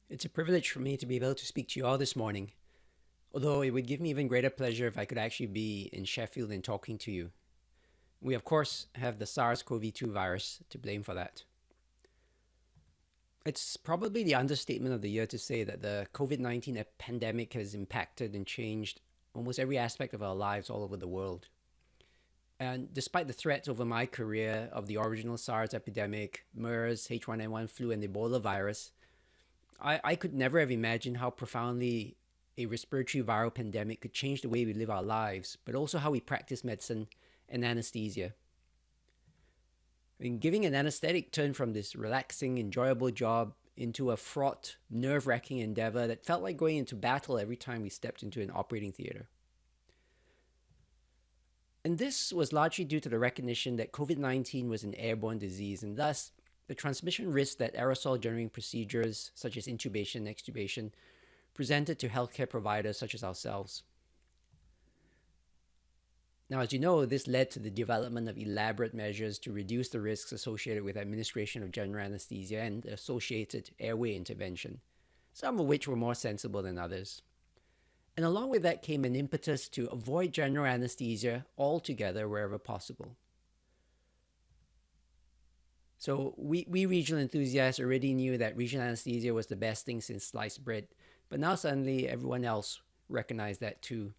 It's a privilege for me to be able to speak to you all this morning, although it would give me even greater pleasure if I could actually be in Sheffield and talking to you. We, of course, have the SARS-CoV-2 virus to blame for that. It's probably the understatement of the year to say that the COVID-19 pandemic has impacted and changed almost every aspect of our lives all over the world. And despite the threats over my career of the original SARS epidemic, MERS, H1N1 flu, and Ebola virus, I could never have imagined how profoundly a respiratory viral pandemic could change the way we live our lives, but also how we practice medicine and anesthesia. Giving an anesthetic turned from this relaxing, enjoyable job into a fraught, nerve-wracking endeavor that felt like going into battle every time we stepped into an operating theater. And this was largely due to the recognition that COVID-19 was an airborne disease, and thus the transmission risk that aerosol-generating procedures such as intubation and extubation presented to healthcare providers such as ourselves. Now, as you know, this led to the development of elaborate measures to reduce the risks associated with administration of general anesthesia and associated airway intervention, some of which were more sensible than others. And along with that came an impetus to avoid general anesthesia altogether wherever possible. So we regional enthusiasts already knew that regional anesthesia was the best thing since sliced bread, but now suddenly everyone else recognized that too.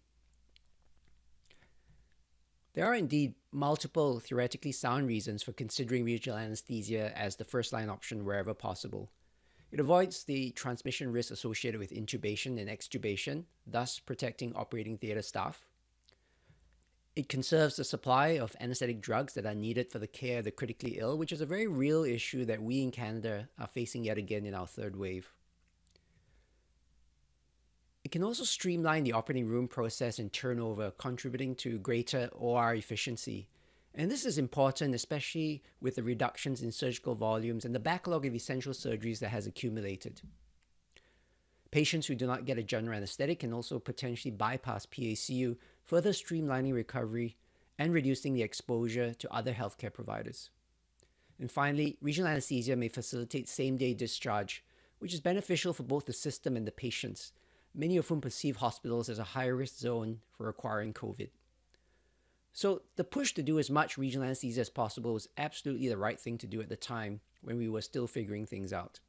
There are indeed multiple theoretically sound reasons for considering regional anesthesia as the first-line option wherever possible. It avoids the transmission risk associated with intubation and extubation, thus protecting operating theater staff. It conserves the supply of anesthetic drugs that are needed for the care of the critically ill, which is a very real issue that we in Canada are facing yet again in our third wave. It can also streamline the operating room process and turnover, contributing to greater OR efficiency. And this is important, especially with the reductions in surgical volumes and the backlog of essential surgeries that has accumulated. Patients who do not get a general anesthetic can also potentially bypass PACU, further streamlining recovery and reducing the exposure to other healthcare providers. And finally, regional anesthesia may facilitate same-day discharge, which is beneficial for both the system and the patients, many of whom perceive hospitals as a high-risk zone for acquiring COVID. So the push to do as much regional anesthesia as possible was absolutely the right thing to do at the time when we were still figuring things out.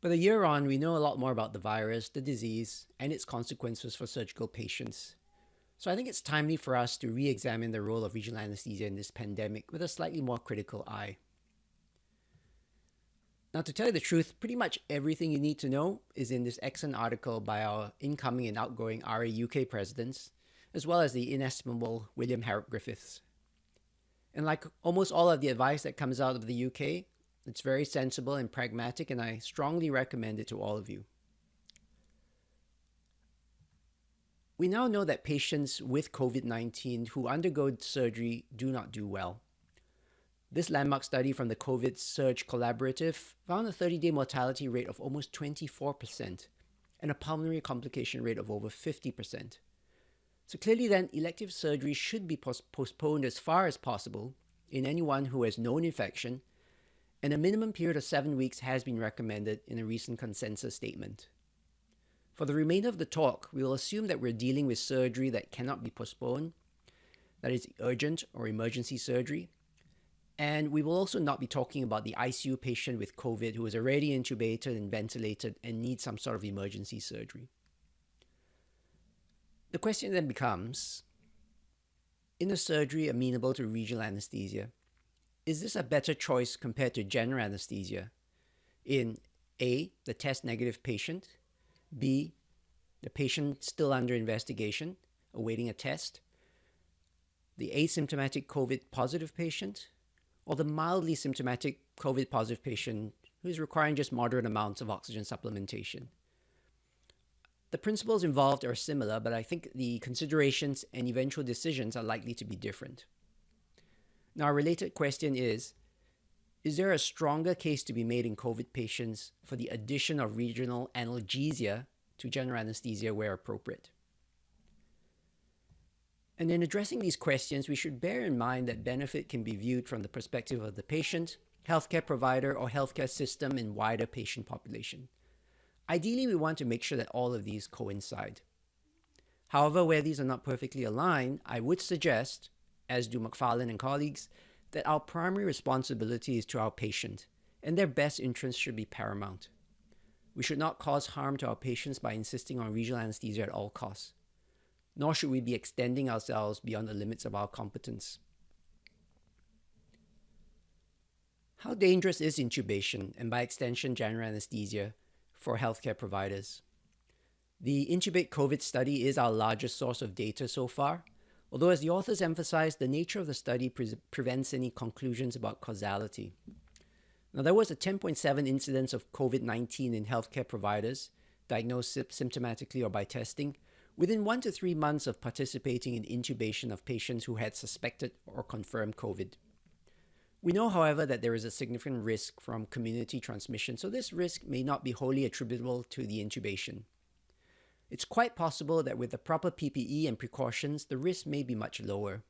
But a year on, we know a lot more about the virus, the disease, and its consequences for surgical patients. So I think it's timely for us to re-examine the role of regional anesthesia in this pandemic with a slightly more critical eye. Now, to tell you the truth, pretty much everything you need to know is in this excellent article by our incoming and outgoing RA UK presidents, as well as the inestimable William Harrop Griffiths. And like almost all of the advice that comes out of the UK, it's very sensible and pragmatic, and I strongly recommend it to all of you. We now know that patients with COVID-19 who undergo surgery do not do well. This landmark study from the COVID Surge Collaborative found a 30-day mortality rate of almost 24% and a pulmonary complication rate of over 50%. So clearly then, elective surgery should be postponed as far as possible in anyone who has known infection, and a minimum period of 7 weeks has been recommended in a recent consensus statement. For the remainder of the talk, we will assume that we're dealing with surgery that cannot be postponed, that is urgent or emergency surgery, and we will also not be talking about the ICU patient with COVID who is already intubated and ventilated and needs some sort of emergency surgery. The question then becomes, in a surgery amenable to regional anesthesia, is this a better choice compared to general anesthesia in A, the test negative patient, B, the patient still under investigation, awaiting a test, the asymptomatic COVID positive patient, or the mildly symptomatic COVID positive patient who is requiring just moderate amounts of oxygen supplementation? The principles involved are similar, but I think the considerations and eventual decisions are likely to be different. Now, a related question is there a stronger case to be made in COVID patients for the addition of regional analgesia to general anesthesia where appropriate? And in addressing these questions, we should bear in mind that benefit can be viewed from the perspective of the patient healthcare provider, or healthcare system and wider patient population. Ideally, we want to make sure that all of these coincide. However, where these are not perfectly aligned, I would suggest, as do McFarlane and colleagues, that our primary responsibility is to our patient, and their best interests should be paramount. We should not cause harm to our patients by insisting on regional anesthesia at all costs, nor should we be extending ourselves beyond the limits of our competence. How dangerous is intubation, and by extension general anesthesia, for healthcare providers? The Intubate COVID study is our largest source of data so far, although as the authors emphasize, the nature of the study prevents any conclusions about causality. Now, there was a 10.7 incidence of COVID-19 in healthcare providers, diagnosed symptomatically or by testing, within 1 to 3 months of participating in intubation of patients who had suspected or confirmed COVID. We know, however, that there is a significant risk from community transmission, so this risk may not be wholly attributable to the intubation. It's quite possible that with the proper PPE and precautions, the risk may be much lower.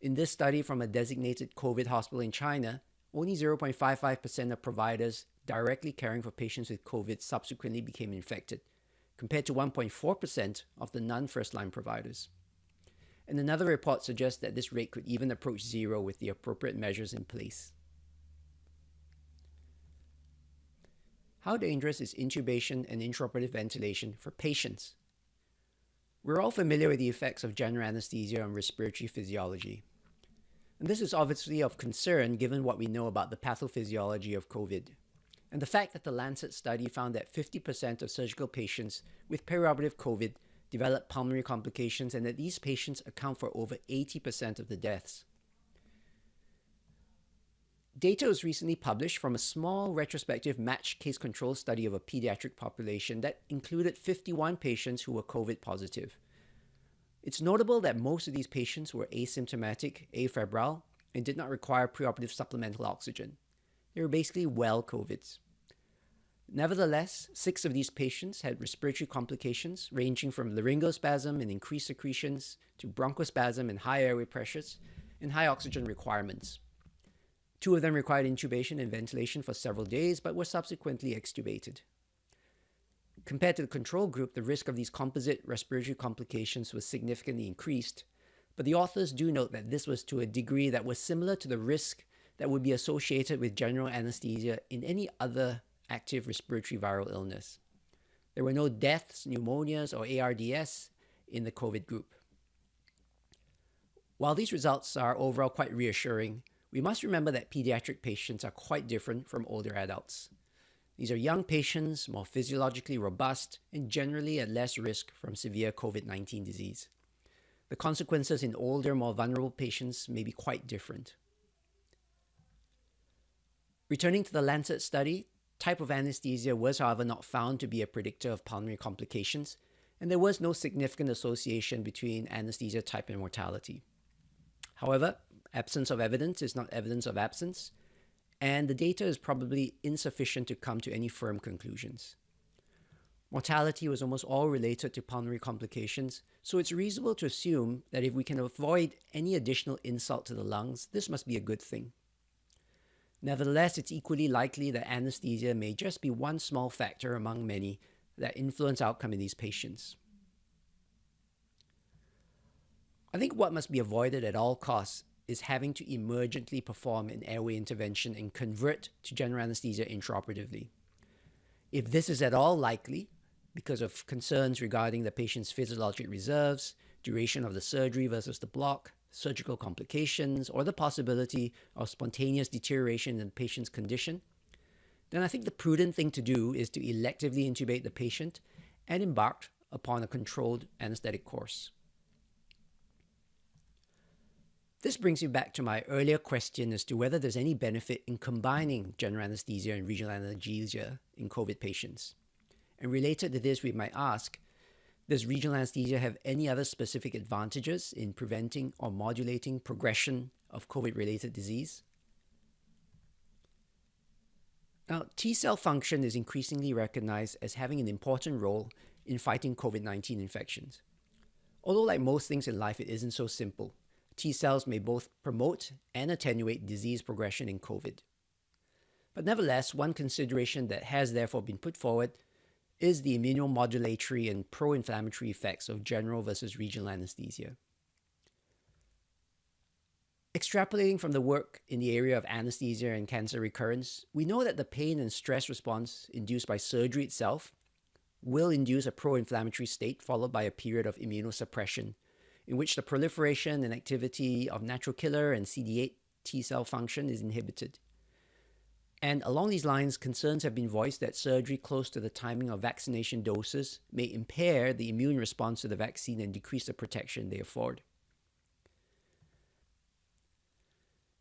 In this study from a designated COVID hospital in China, only 0.55% of providers directly caring for patients with COVID subsequently became infected, compared to 1.4% of the non-first-line providers. And another report suggests that this rate could even approach zero with the appropriate measures in place. How dangerous is intubation and intraoperative ventilation for patients? We're all familiar with the effects of general anesthesia on respiratory physiology. And this is obviously of concern given what we know about the pathophysiology of COVID. And the fact that the Lancet study found that 50% of surgical patients with perioperative COVID develop pulmonary complications, and that these patients account for over 80% of the deaths. Data was recently published from a small retrospective matched case control study of a pediatric population that included 51 patients who were COVID positive. It's notable that most of these patients were asymptomatic, afebrile, and did not require preoperative supplemental oxygen. They were basically well COVIDs. Nevertheless, 6 of these patients had respiratory complications ranging from laryngospasm and increased secretions to bronchospasm and high airway pressures and high oxygen requirements. 2 of them required intubation and ventilation for several days but were subsequently extubated. Compared to the control group, the risk of these composite respiratory complications was significantly increased, but the authors do note that this was to a degree that was similar to the risk that would be associated with general anesthesia in any other active respiratory viral illness. There were no deaths, pneumonias, or ARDS in the COVID group. While these results are overall quite reassuring, we must remember that pediatric patients are quite different from older adults. These are young patients, more physiologically robust, and generally at less risk from severe COVID-19 disease. The consequences in older, more vulnerable patients may be quite different. Returning to the Lancet study, type of anesthesia was, however, not found to be a predictor of pulmonary complications, and there was no significant association between anesthesia type and mortality. However, absence of evidence is not evidence of absence, and the data is probably insufficient to come to any firm conclusions. Mortality was almost all related to pulmonary complications, so it's reasonable to assume that if we can avoid any additional insult to the lungs, this must be a good thing. Nevertheless, it's equally likely that anesthesia may just be one small factor among many that influence outcome in these patients. I think what must be avoided at all costs is having to emergently perform an airway intervention and convert to general anesthesia intraoperatively. If this is at all likely, because of concerns regarding the patient's physiologic reserves, duration of the surgery versus the block, surgical complications, or the possibility of spontaneous deterioration in the patient's condition, then I think the prudent thing to do is to electively intubate the patient and embark upon a controlled anesthetic course. This brings me back to my earlier question as to whether there's any benefit in combining general anesthesia and regional anesthesia in COVID patients. And related to this, we might ask, does regional anesthesia have any other specific advantages in preventing or modulating progression of COVID-related disease? Now, T-cell function is increasingly recognized as having an important role in fighting COVID-19 infections. Although like most things in life, it isn't so simple. T-cells may both promote and attenuate disease progression in COVID. But nevertheless, one consideration that has therefore been put forward is the immunomodulatory and pro-inflammatory effects of general versus regional anesthesia. Extrapolating from the work in the area of anesthesia and cancer recurrence, we know that the pain and stress response induced by surgery itself will induce a pro-inflammatory state followed by a period of immunosuppression in which the proliferation and activity of natural killer and CD8 T cell function is inhibited. And along these lines, concerns have been voiced that surgery close to the timing of vaccination doses may impair the immune response to the vaccine and decrease the protection they afford.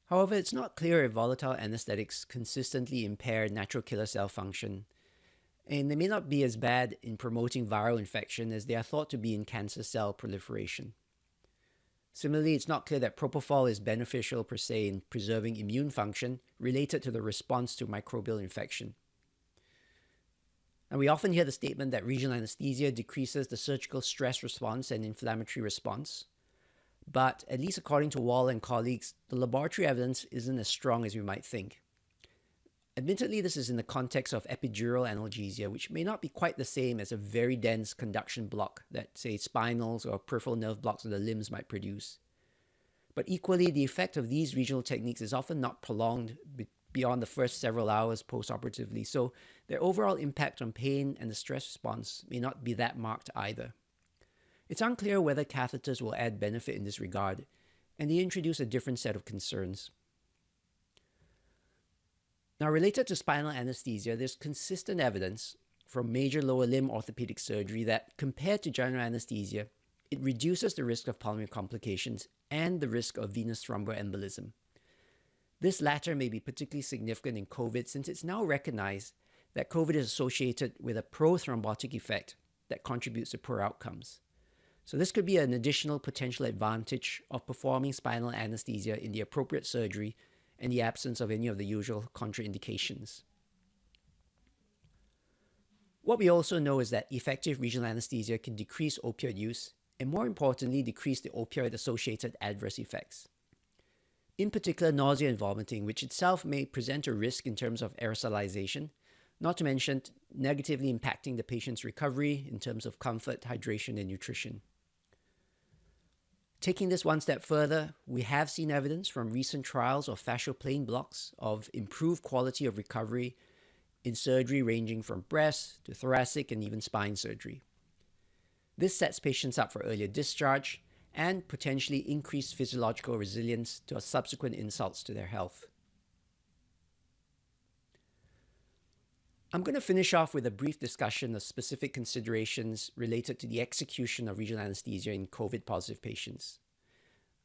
However, it's not clear if volatile anesthetics consistently impair natural killer cell function, and they may not be as bad in promoting viral infection as they are thought to be in cancer cell proliferation. Similarly, it's not clear that propofol is beneficial per se in preserving immune function related to the response to microbial infection. And we often hear the statement that regional anesthesia decreases the surgical stress response and inflammatory response. But at least according to Wall and colleagues, the laboratory evidence isn't as strong as we might think. Admittedly, this is in the context of epidural analgesia, which may not be quite the same as a very dense conduction block that, say, spinals or peripheral nerve blocks of the limbs might produce. But equally, the effect of these regional techniques is often not prolonged beyond the first several hours postoperatively, so their overall impact on pain and the stress response may not be that marked either. It's unclear whether catheters will add benefit in this regard, and they introduce a different set of concerns. Now, related to spinal anesthesia, there's consistent evidence from major lower limb orthopedic surgery that, compared to general anesthesia, it reduces the risk of pulmonary complications and the risk of venous thromboembolism. This latter may be particularly significant in COVID since it's now recognized that COVID is associated with a prothrombotic effect that contributes to poor outcomes. So this could be an additional potential advantage of performing spinal anesthesia in the appropriate surgery in the absence of any of the usual contraindications. What we also know is that effective regional anesthesia can decrease opioid use and, more importantly, decrease the opioid-associated adverse effects. In particular, nausea and vomiting, which itself may present a risk in terms of aerosolization, not to mention negatively impacting the patient's recovery in terms of comfort, hydration, and nutrition. Taking this one step further, we have seen evidence from recent trials of fascial plane blocks of improved quality of recovery in surgery ranging from breast to thoracic and even spine surgery. This sets patients up for earlier discharge and potentially increased physiological resilience to subsequent insults to their health. I'm going to finish off with a brief discussion of specific considerations related to the execution of regional anesthesia in COVID-positive patients.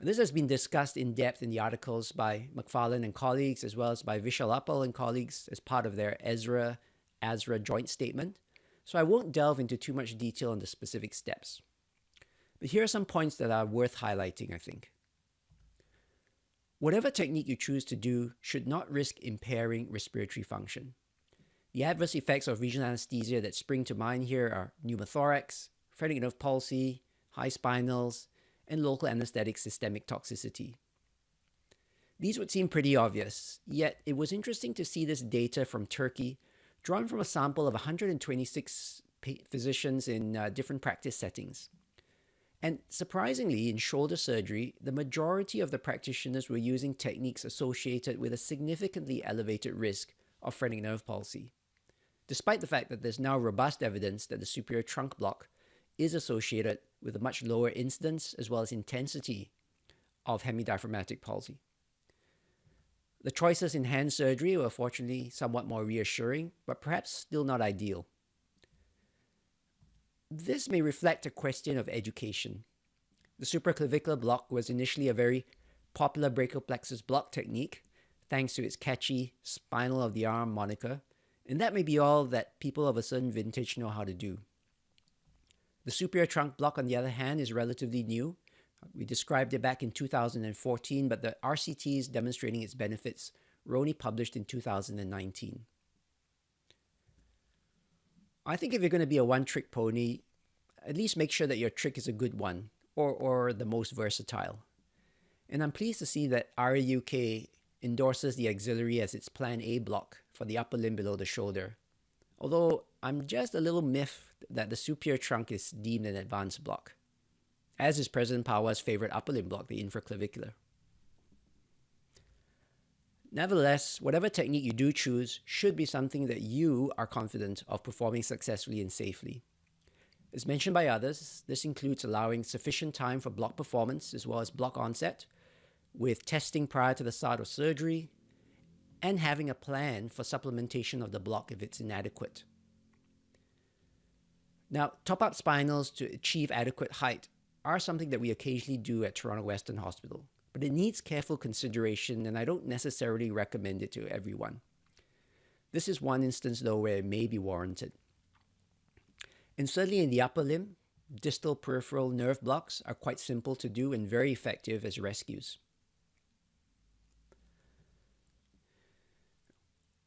This has been discussed in depth in the articles by McFarlane and colleagues, as well as by Vishal Uppal and colleagues as part of their ESRA-ASRA joint statement, so I won't delve into too much detail on the specific steps. But here are some points that are worth highlighting, I think. Whatever technique you choose to do should not risk impairing respiratory function. The adverse effects of regional anesthesia that spring to mind here are pneumothorax, phrenic nerve palsy, high spinals, and local anesthetic systemic toxicity. These would seem pretty obvious, yet it was interesting to see this data from Turkey, drawn from a sample of 126 physicians in different practice settings. And surprisingly, in shoulder surgery, the majority of the practitioners were using techniques associated with a significantly elevated risk of phrenic nerve palsy, despite the fact that there's now robust evidence that the superior trunk block is associated with a much lower incidence as well as intensity of hemidiaphragmatic palsy. The choices in hand surgery were fortunately somewhat more reassuring, but perhaps still not ideal. This may reflect a question of education. The supraclavicular block was initially a very popular brachial plexus block technique, thanks to its catchy spinal of the arm moniker, and that may be all that people of a certain vintage know how to do. The superior trunk block, on the other hand, is relatively new. We described it back in 2014, but the RCTs demonstrating its benefits were only published in 2019. I think if you're going to be a one-trick pony, at least make sure that your trick is a good one, or the most versatile. And I'm pleased to see that RAUK endorses the auxiliary as its Plan A block for the upper limb below the shoulder, although I'm just a little miffed that the superior trunk is deemed an advanced block, as is President Pawa's favorite upper limb block, the infraclavicular. Nevertheless, whatever technique you do choose should be something that you are confident of performing successfully and safely. As mentioned by others, this includes allowing sufficient time for block performance as well as block onset, with testing prior to the start of surgery, and having a plan for supplementation of the block if it's inadequate. Now, top-up spinals to achieve adequate height are something that we occasionally do at Toronto Western Hospital, but it needs careful consideration, and I don't necessarily recommend it to everyone. This is one instance, though, where it may be warranted. And certainly in the upper limb, distal peripheral nerve blocks are quite simple to do and very effective as rescues.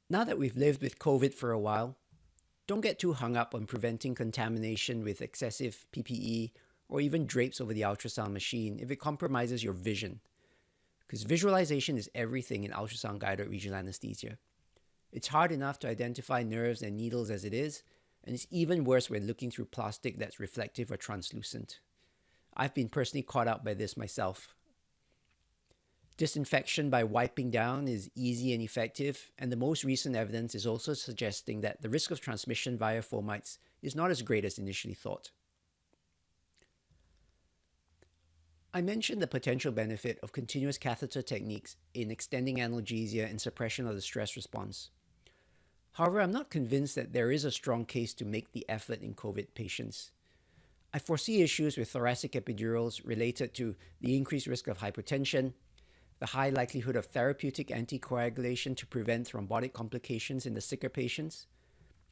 Now that we've lived with COVID for a while, don't get too hung up on preventing contamination with excessive PPE or even drapes over the ultrasound machine if it compromises your vision, because visualization is everything in ultrasound-guided regional anesthesia. It's hard enough to identify nerves and needles as it is, and it's even worse when looking through plastic that's reflective or translucent. I've been personally caught out by this myself. Disinfection by wiping down is easy and effective, and the most recent evidence is also suggesting that the risk of transmission via fomites is not as great as initially thought. I mentioned the potential benefit of continuous catheter techniques in extending analgesia and suppression of the stress response. However, I'm not convinced that there is a strong case to make the effort in COVID patients. I foresee issues with thoracic epidurals related to the increased risk of hypotension, the high likelihood of therapeutic anticoagulation to prevent thrombotic complications in the sicker patients,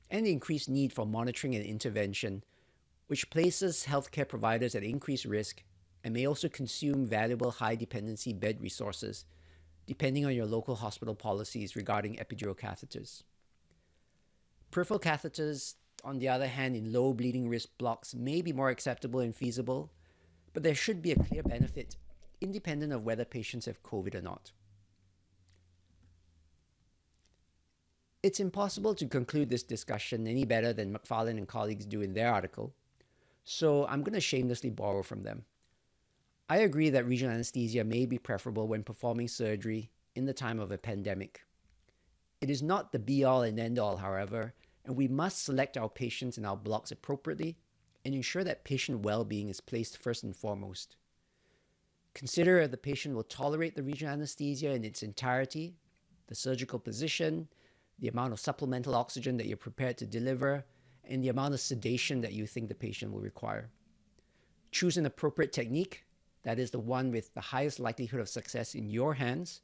and the increased need for monitoring and intervention, which places healthcare providers at increased risk and may also consume valuable high-dependency bed resources, depending on your local hospital policies regarding epidural catheters. Peripheral catheters, on the other hand, in low bleeding risk blocks may be more acceptable and feasible, but there should be a clear benefit independent of whether patients have COVID or not. It's impossible to conclude this discussion any better than McFarlane and colleagues do in their article, so I'm going to shamelessly borrow from them. I agree that regional anesthesia may be preferable when performing surgery in the time of a pandemic. It is not the be-all and end-all, however, and we must select our patients and our blocks appropriately and ensure that patient well-being is placed first and foremost. Consider if the patient will tolerate the regional anesthesia in its entirety, the surgical position, the amount of supplemental oxygen that you're prepared to deliver, and the amount of sedation that you think the patient will require. Choose an appropriate technique, that is the one with the highest likelihood of success in your hands,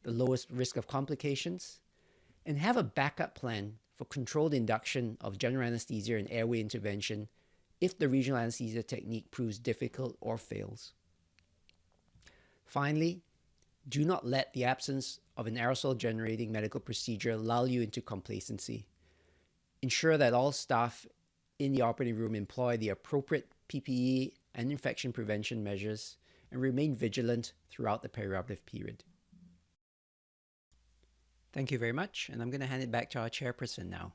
the lowest risk of complications, and have a backup plan for controlled induction of general anesthesia and airway intervention if the regional anesthesia technique proves difficult or fails. Finally, do not let the absence of an aerosol-generating medical procedure lull you into complacency. Ensure that all staff in the operating room employ the appropriate PPE and infection prevention measures and remain vigilant throughout the perioperative period. Thank you very much, and I'm going to hand it back to our chairperson now.